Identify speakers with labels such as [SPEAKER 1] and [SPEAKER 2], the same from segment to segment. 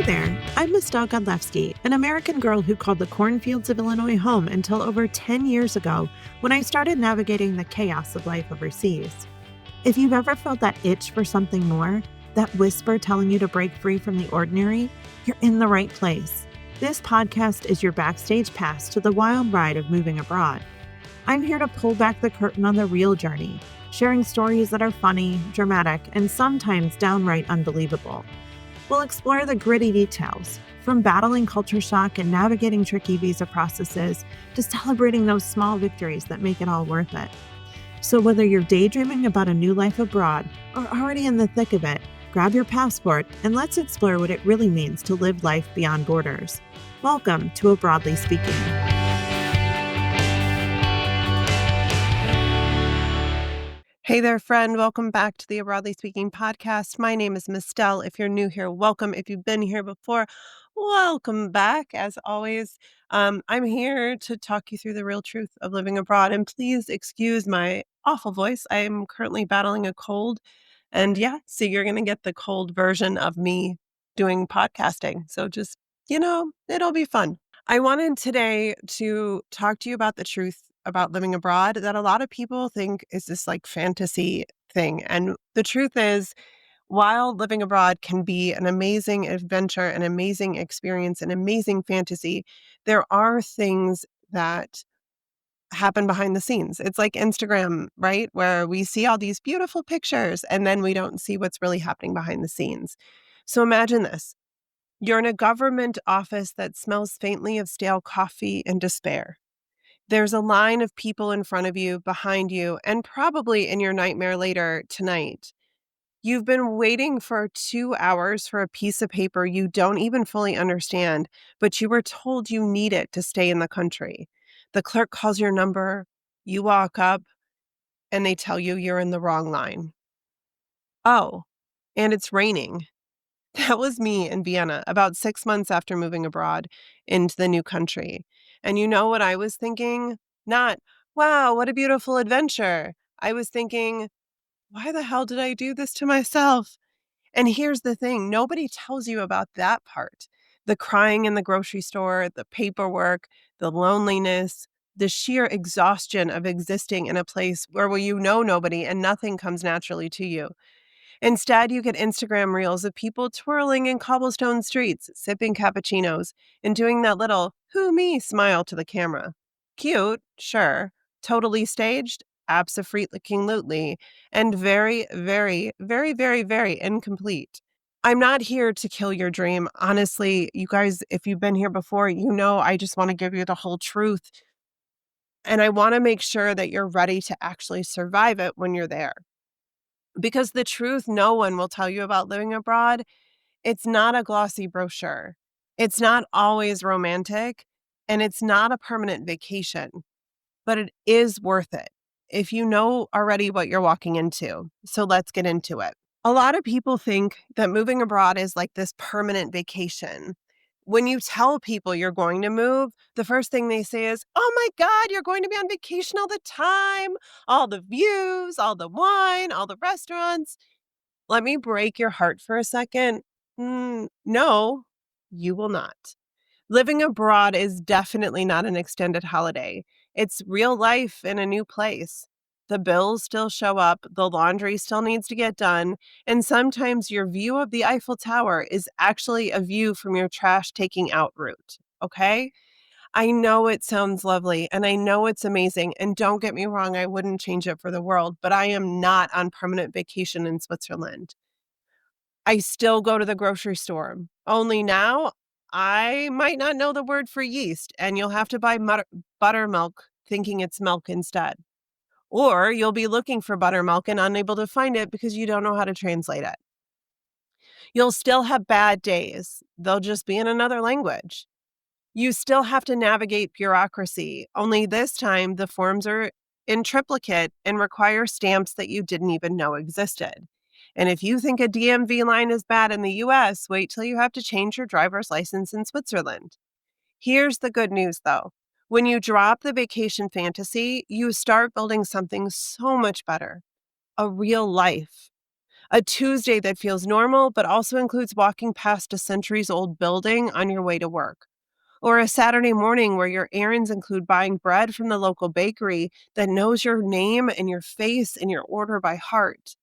[SPEAKER 1] Hi there, I'm Mistel Godlewski, an American girl who called the cornfields of Illinois home until over 10 years ago when I started navigating the chaos of life overseas. If you've ever felt that itch for something more, that whisper telling you to break free from the ordinary, you're in the right place. This podcast is your backstage pass to the wild ride of moving abroad. I'm here to pull back the curtain on the real journey, sharing stories that are funny, dramatic, and sometimes downright unbelievable. We'll explore the gritty details, from battling culture shock and navigating tricky visa processes to celebrating those small victories that make it all worth it. So whether you're daydreaming about a new life abroad or already in the thick of it, grab your passport and let's explore what it really means to live life beyond borders. Welcome to A Broadly Speaking.
[SPEAKER 2] Hey there, friend. Welcome back to the A Broadly Speaking podcast. My name is Mistel. If you're new here, welcome. If you've been here before, welcome back. As always, I'm here to talk you through the real truth of living abroad. And please excuse my awful voice. I am currently battling a cold. And so you're going to get the cold version of me doing podcasting. So just, it'll be fun. I wanted today to talk to you about the truth about living abroad that a lot of people think is this like fantasy thing. And the truth is, while living abroad can be an amazing adventure, an amazing experience, an amazing fantasy, there are things that happen behind the scenes. It's like Instagram, right? Where we see all these beautiful pictures and then we don't see what's really happening behind the scenes. So imagine this. You're in a government office that smells faintly of stale coffee and despair. There's a line of people in front of you, behind you, and probably in your nightmare later tonight. You've been waiting for 2 hours for a piece of paper you don't even fully understand, but you were told you need it to stay in the country. The clerk calls your number, you walk up, and they tell you you're in the wrong line. Oh, and it's raining. That was me in Vienna about 6 months after moving abroad into the new country. And you know what I was thinking? Not, wow, what a beautiful adventure. I was thinking, why the hell did I do this to myself? And here's the thing, nobody tells you about that part. The crying in the grocery store, the paperwork, the loneliness, the sheer exhaustion of existing in a place where you know nobody and nothing comes naturally to you. Instead, you get Instagram reels of people twirling in cobblestone streets, sipping cappuccinos, and doing that little "who me" smile to the camera. Cute, sure. Totally staged? Abso-freaking-lutely. And very, very, very, very, very incomplete. I'm not here to kill your dream. Honestly, you guys, if you've been here before, you know I just want to give you the whole truth. And I want to make sure that you're ready to actually survive it when you're there. Because the truth no one will tell you about living abroad, it's not a glossy brochure. It's not always romantic, and it's not a permanent vacation, but it is worth it if you know already what you're walking into. So let's get into it. A lot of people think that moving abroad is like this permanent vacation. When you tell people you're going to move, the first thing they say is, "Oh my God, you're going to be on vacation all the time, all the views, all the wine, all the restaurants." Let me break your heart for a second. No, you will not. Living abroad is definitely not an extended holiday. It's real life in a new place. The bills still show up, the laundry still needs to get done, and sometimes your view of the Eiffel Tower is actually a view from your trash taking out route, okay? I know it sounds lovely and I know it's amazing, and don't get me wrong, I wouldn't change it for the world, but I am not on permanent vacation in Switzerland. I still go to the grocery store. Only now, I might not know the word for yeast, and you'll have to buy buttermilk thinking it's milk instead. Or you'll be looking for buttermilk and unable to find it because you don't know how to translate it. You'll still have bad days. They'll just be in another language. You still have to navigate bureaucracy, only this time the forms are in triplicate and require stamps that you didn't even know existed. And if you think a DMV line is bad in the US, wait till you have to change your driver's license in Switzerland. Here's the good news, though. When you drop the vacation fantasy, you start building something so much better, a real life. A Tuesday that feels normal, but also includes walking past a centuries-old building on your way to work. Or a Saturday morning where your errands include buying bread from the local bakery that knows your name and your face and your order by heart.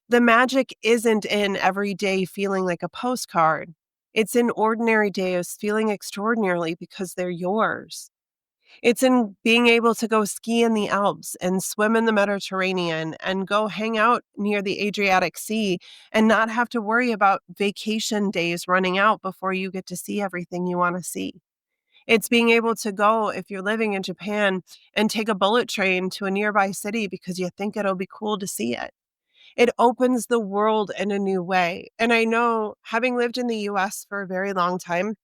[SPEAKER 2] The magic isn't in every day feeling like a postcard. It's in ordinary days feeling extraordinarily because they're yours. It's in being able to go ski in the Alps and swim in the Mediterranean and go hang out near the Adriatic Sea and not have to worry about vacation days running out before you get to see everything you want to see. It's being able to go, if you're living in Japan, and take a bullet train to a nearby city because you think it'll be cool to see it. It opens the world in a new way. And I know, having lived in the US for a very long time,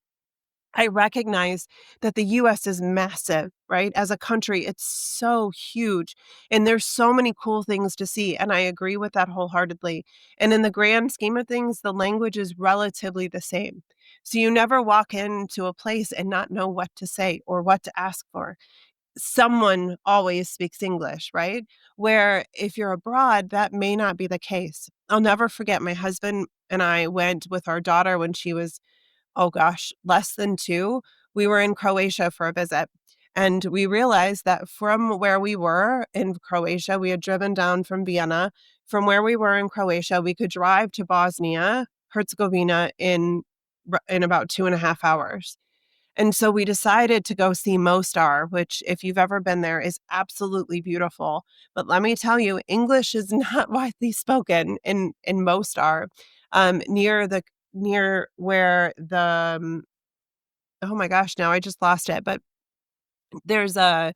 [SPEAKER 2] I recognize that the US is massive, right? As a country, it's so huge and there's so many cool things to see. And I agree with that wholeheartedly. And in the grand scheme of things, the language is relatively the same. So you never walk into a place and not know what to say or what to ask for. Someone always speaks English, right? Where if you're abroad, that may not be the case. I'll never forget my husband and I went with our daughter when she was, oh gosh, less than 2, we were in Croatia for a visit. And we realized that from where we were in Croatia, we had driven down from Vienna. From where we were in Croatia, we could drive to Bosnia, Herzegovina in about 2.5 hours. And so we decided to go see Mostar, which, if you've ever been there, is absolutely beautiful. But let me tell you, English is not widely spoken in Mostar, near where oh my gosh, now I just lost it. But there's a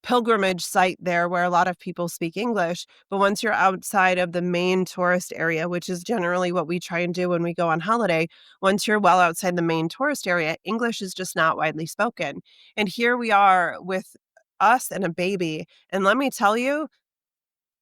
[SPEAKER 2] pilgrimage site there where a lot of people speak English. But once you're outside of the main tourist area, which is generally what we try and do when we go on holiday, once you're well outside the main tourist area, English is just not widely spoken. And here we are with us and a baby. And let me tell you,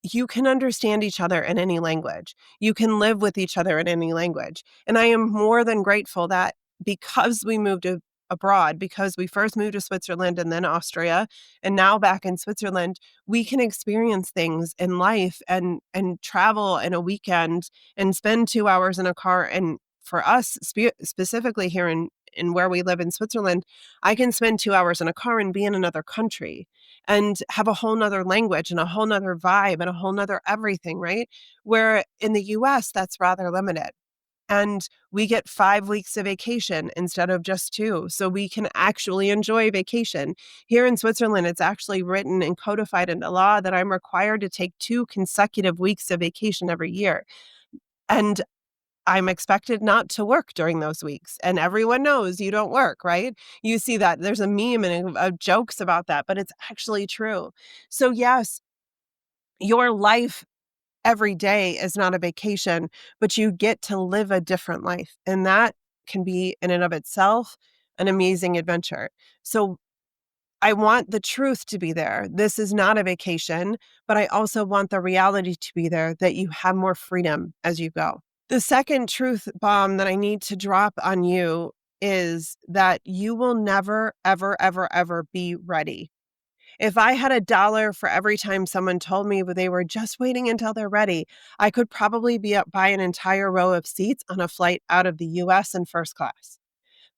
[SPEAKER 2] you can understand each other in any language. You can live with each other in any language. And I am more than grateful that because we moved abroad, because we first moved to Switzerland and then Austria, and now back in Switzerland, we can experience things in life and travel in a weekend and spend 2 hours in a car. And for us, specifically here in where we live in Switzerland, I can spend 2 hours in a car and be in another country and have a whole nother language and a whole nother vibe and a whole nother everything, right? Where in the US, that's rather limited. And we get 5 weeks of vacation instead of just 2. So we can actually enjoy vacation. Here in Switzerland, it's actually written and codified into law that I'm required to take 2 consecutive weeks of vacation every year. And I'm expected not to work during those weeks. And everyone knows you don't work, right? You see that there's a meme and jokes about that, but it's actually true. So, yes, your life every day is not a vacation, but you get to live a different life. And that can be, in and of itself, an amazing adventure. So, I want the truth to be there. This is not a vacation, but I also want the reality to be there that you have more freedom as you go. The second truth bomb that I need to drop on you is that you will never, ever, ever, ever be ready. If I had $1 for every time someone told me they were just waiting until they're ready, I could probably buy an entire row of seats on a flight out of the US in first class.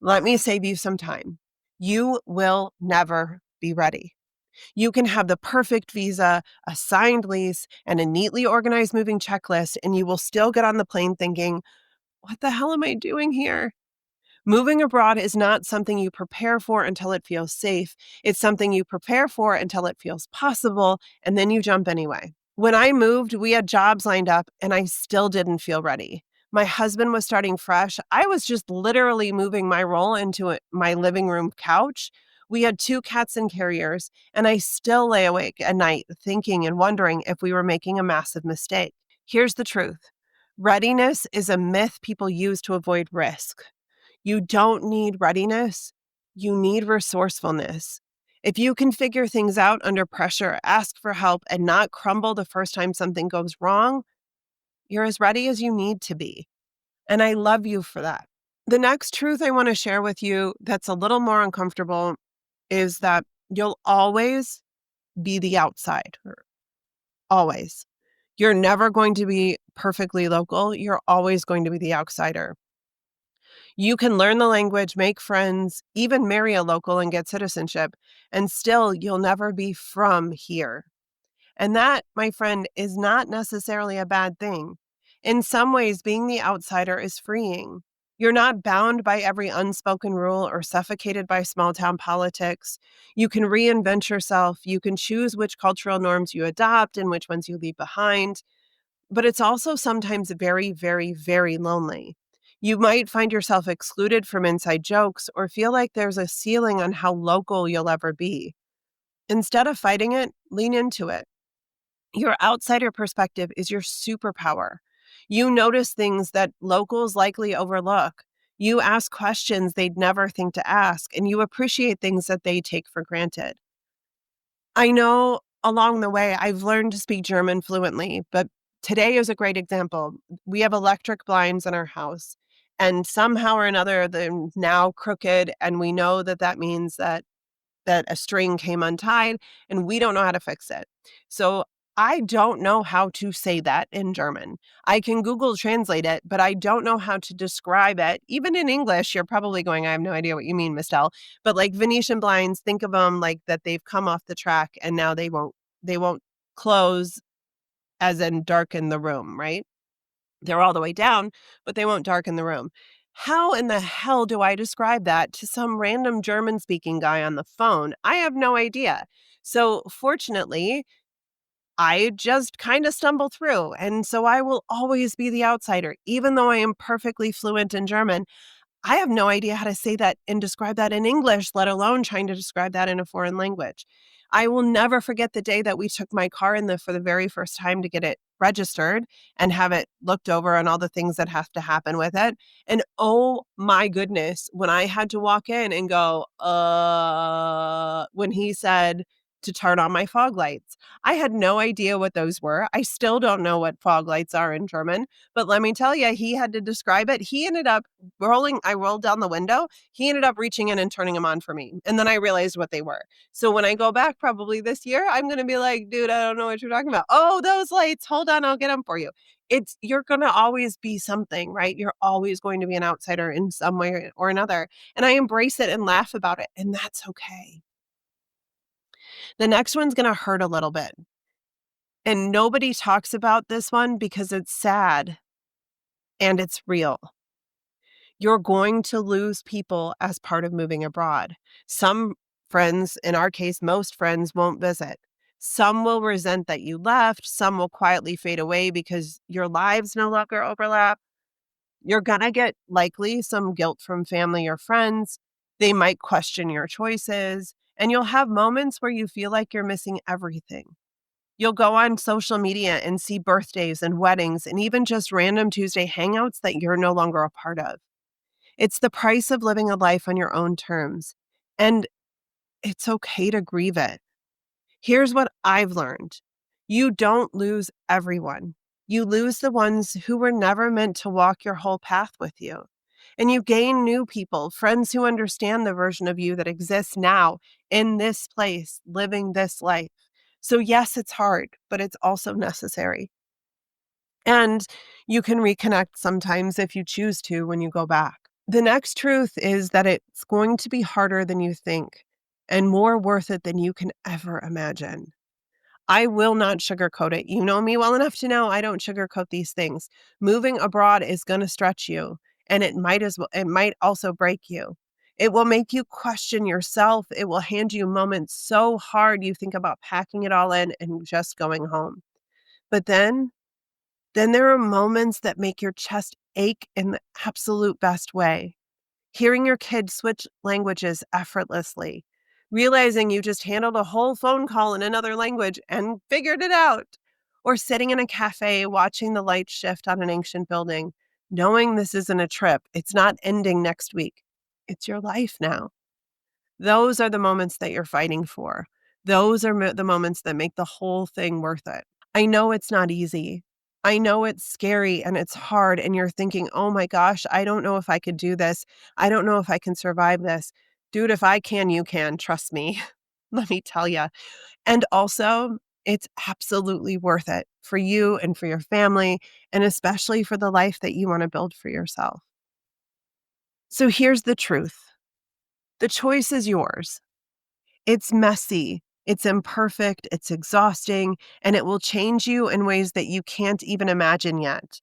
[SPEAKER 2] Let me save you some time. You will never be ready. You can have the perfect visa, a signed lease, and a neatly organized moving checklist, and you will still get on the plane thinking, what the hell am I doing here? Moving abroad is not something you prepare for until it feels safe. It's something you prepare for until it feels possible, and then you jump anyway. When I moved, we had jobs lined up, and I still didn't feel ready. My husband was starting fresh. I was just literally moving my role into my living room couch. We had 2 cats and carriers, and I still lay awake at night thinking and wondering if we were making a massive mistake. Here's the truth. Readiness is a myth people use to avoid risk. You don't need readiness. You need resourcefulness. If you can figure things out under pressure, ask for help, and not crumble the first time something goes wrong, you're as ready as you need to be. And I love you for that. The next truth I want to share with you that's a little more uncomfortable is that you'll always be the outsider. Always. You're never going to be perfectly local. You're always going to be the outsider. You can learn the language, make friends, even marry a local and get citizenship, and still you'll never be from here. And that, my friend, is not necessarily a bad thing. In some ways, being the outsider is freeing. You're not bound by every unspoken rule or suffocated by small town politics. You can reinvent yourself. You can choose which cultural norms you adopt and which ones you leave behind. But it's also sometimes very, very, very lonely. You might find yourself excluded from inside jokes or feel like there's a ceiling on how local you'll ever be. Instead of fighting it, lean into it. Your outsider perspective is your superpower. You notice things that locals likely overlook. You ask questions they'd never think to ask, and you appreciate things that they take for granted. I know along the way I've learned to speak German fluently, but today is a great example. We have electric blinds in our house, and somehow or another they're now crooked, and we know that that means that a string came untied and we don't know how to fix it. So I don't know how to say that in German. I can Google translate it, but I don't know how to describe it. Even in English, you're probably going, I have no idea what you mean, Miss Dell. But like Venetian blinds, think of them like that they've come off the track and now they won't close as in darken the room, right? They're all the way down, but they won't darken the room. How in the hell do I describe that to some random German speaking guy on the phone? I have no idea. So, fortunately, I just kind of stumble through. And so I will always be the outsider, even though I am perfectly fluent in German. I have no idea how to say that and describe that in English, let alone trying to describe that in a foreign language. I will never forget the day that we took my car in for the very first time to get it registered and have it looked over and all the things that have to happen with it. And oh my goodness, when I had to walk in and go, when he said to turn on my fog lights, I had no idea what those were. I still don't know what fog lights are in German, but let me tell you, he had to describe it. He ended up I rolled down the window. He ended up reaching in and turning them on for me. And then I realized what they were. So when I go back probably this year, I'm going to be like, dude, I don't know what you're talking about. Oh, those lights. Hold on. I'll get them for you. You're going to always be something, right? You're always going to be an outsider in some way or another. And I embrace it and laugh about it. And that's okay. The next one's going to hurt a little bit. And nobody talks about this one because it's sad and it's real. You're going to lose people as part of moving abroad. Some friends, in our case, most friends won't visit. Some will resent that you left. Some will quietly fade away because your lives no longer overlap. You're going to get likely some guilt from family or friends. They might question your choices. And you'll have moments where you feel like you're missing everything. You'll go on social media and see birthdays and weddings and even just random Tuesday hangouts that you're no longer a part of. It's the price of living a life on your own terms. And it's okay to grieve it. Here's what I've learned. You don't lose everyone. You lose the ones who were never meant to walk your whole path with you. And you gain new people, friends who understand the version of you that exists now in this place, living this life. So yes, it's hard, but it's also necessary. And you can reconnect sometimes if you choose to when you go back. The next truth is that it's going to be harder than you think and more worth it than you can ever imagine. I will not sugarcoat it. You know me well enough to know I don't sugarcoat these things. Moving abroad is going to stretch you, and it might also break you. It will make you question yourself. It will hand you moments so hard you think about packing it all in and just going home. But then there are moments that make your chest ache in the absolute best way. Hearing your kid switch languages effortlessly, realizing you just handled a whole phone call in another language and figured it out, or sitting in a cafe watching the lights shift on an ancient building, knowing this isn't a trip, it's not ending next week, it's your life now. Those are the moments that you're fighting for. Those are the moments that make the whole thing worth it. I know it's not easy. I know it's scary and it's hard and you're thinking, oh my gosh, I don't know if I could do this. I don't know if I can survive this. Dude, if I can, you can. Trust me. Let me tell you. And also, It's absolutely worth it for you and for your family, and especially for the life that you want to build for yourself. So here's the truth. The choice is yours. It's messy, it's imperfect, it's exhausting, and it will change you in ways that you can't even imagine yet.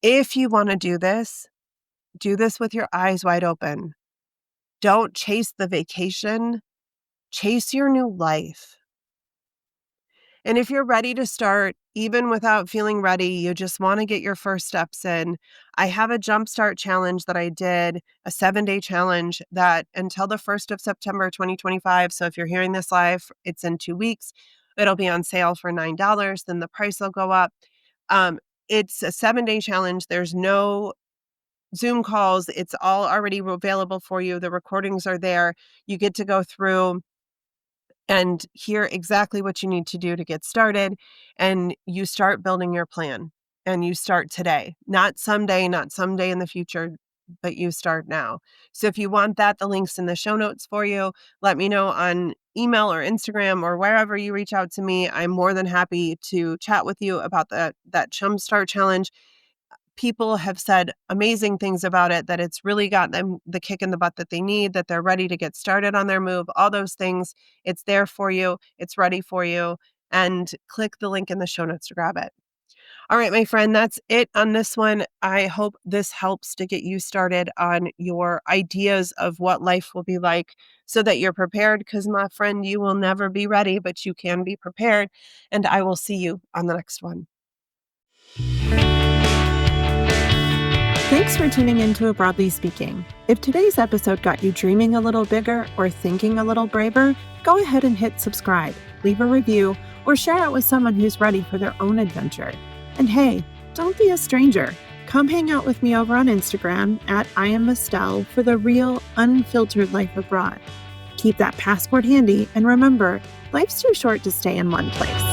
[SPEAKER 2] If you want to do this with your eyes wide open. Don't chase the vacation, chase your new life. And if you're ready to start, even without feeling ready, you just want to get your first steps in, I have a jumpstart challenge that I did, a 7-day challenge that until the 1st of September 2025. So if you're hearing this live, it's in 2 weeks. It'll be on sale for $9. Then the price will go up. It's a 7-day challenge. There's no Zoom calls. It's all already available for you. The recordings are there. You get to go through and hear exactly what you need to do to get started. And you start building your plan, and you start today, not someday in the future, but you start now. So if you want that, the link's in the show notes for you. Let me know on email or Instagram or wherever you reach out to me. I'm more than happy to chat with you about that Jumpstart challenge. People have said amazing things about it, that it's really got them the kick in the butt that they need, that they're ready to get started on their move, all those things. It's there for you. It's ready for you. And click the link in the show notes to grab it. All right, my friend, that's it on this one. I hope this helps to get you started on your ideas of what life will be like so that you're prepared, because my friend, you will never be ready, but you can be prepared. And I will see you on the next one.
[SPEAKER 1] Thanks for tuning in to A Broadly Speaking. If today's episode got you dreaming a little bigger or thinking a little braver, go ahead and hit subscribe, leave a review, or share it with someone who's ready for their own adventure. And hey, don't be a stranger. Come hang out with me over on Instagram at @IamEstelle for the real, unfiltered life abroad. Keep that passport handy, and remember, life's too short to stay in one place.